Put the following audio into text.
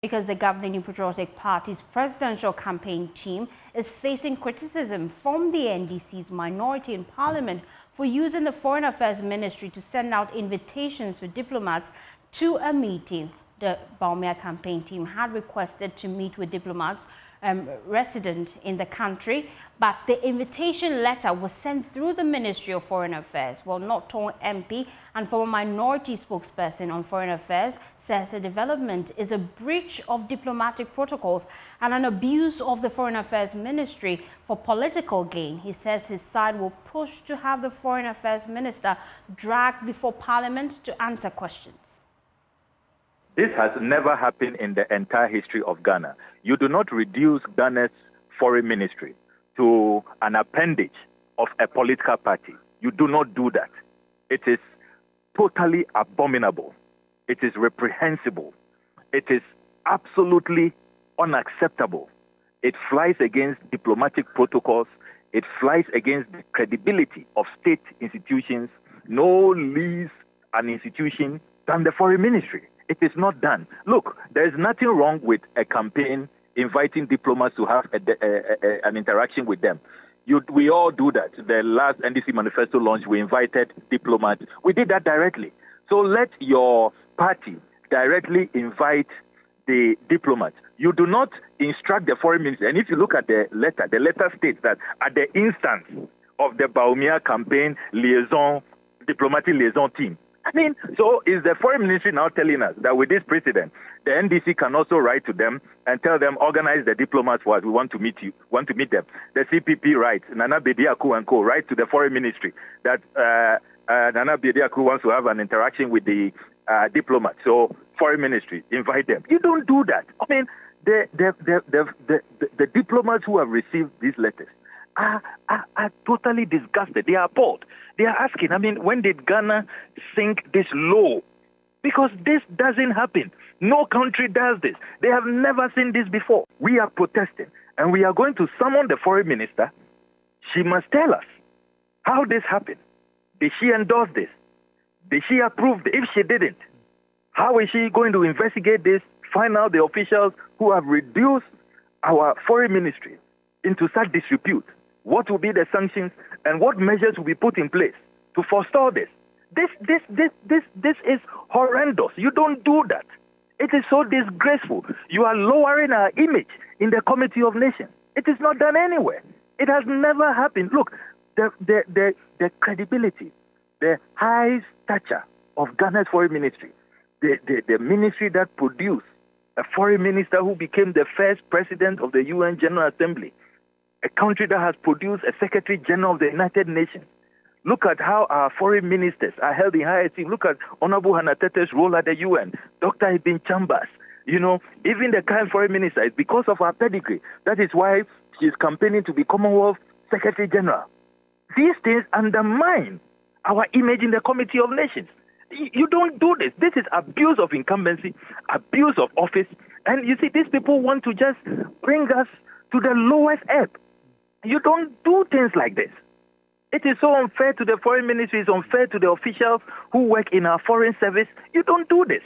Because the governing Patriotic Party's presidential campaign team is facing criticism from the NDC's minority in Parliament for using the Foreign Affairs Ministry to send out invitations for diplomats to a meeting. The Bawumia campaign team had requested to meet with diplomats resident in the country, but the invitation letter was sent through the Ministry of Foreign Affairs. Well, Norton MP and former minority spokesperson on Foreign Affairs says the development is a breach of diplomatic protocols and an abuse of the Foreign Affairs Ministry for political gain. He says his side will push to have the Foreign Affairs Minister dragged before Parliament to answer questions. This has never happened in the entire history of Ghana. You do not reduce Ghana's foreign ministry to an appendage of a political party. You do not do that. It is totally abominable. It is reprehensible. It is absolutely unacceptable. It flies against diplomatic protocols. It flies against the credibility of state institutions. No least an institution than the foreign ministry. It is not done. Look, there is nothing wrong with a campaign inviting diplomats to have an interaction with them. We all do that. The last NDC manifesto launch, we invited diplomats. We did that directly. So let your party directly invite the diplomats. You do not instruct the foreign minister. And if you look at the letter states that at the instance of the Bawumia campaign diplomatic liaison team. I mean, so is the foreign ministry now telling us that with this precedent, the NDC can also write to them and tell them, organize the diplomats for us, we want to meet them. The CPP writes, Nana Bediaku and co. write to the foreign ministry that Nana Bediaku wants to have an interaction with the diplomats. So foreign ministry, invite them. You don't do that. I mean, the diplomats who have received these letters are totally disgusted. They are appalled. They are asking, I mean, when did Ghana sink this low? Because this doesn't happen. No country does this. They have never seen this before. We are protesting, and we are going to summon the foreign minister. She must tell us how this happened. Did she endorse this? Did she approve it? If she didn't, how is she going to investigate this, find out the officials who have reduced our foreign ministry into such disrepute? What will be the sanctions and what measures will be put in place to forestall this? This is horrendous. You don't do that. It is so disgraceful. You are lowering our image in the Committee of Nations. It is not done anywhere. It has never happened. Look, the credibility, the high stature of Ghana's foreign ministry, the ministry that produced a foreign minister who became the first president of the UN General Assembly, a country that has produced a Secretary General of the United Nations. Look at how our foreign ministers are held in high esteem. Look at Honorable Hannah Tete's role at the UN, Dr. Ibn Chambers. You know, even the current foreign minister is because of our pedigree. That is why she's campaigning to be Commonwealth Secretary General. These things undermine our image in the Committee of Nations. You don't do this. This is abuse of incumbency, abuse of office. And you see, these people want to just bring us to the lowest ebb. You don't do things like this. It is so unfair to the foreign ministry, it's unfair to the officials who work in our foreign service. You don't do this.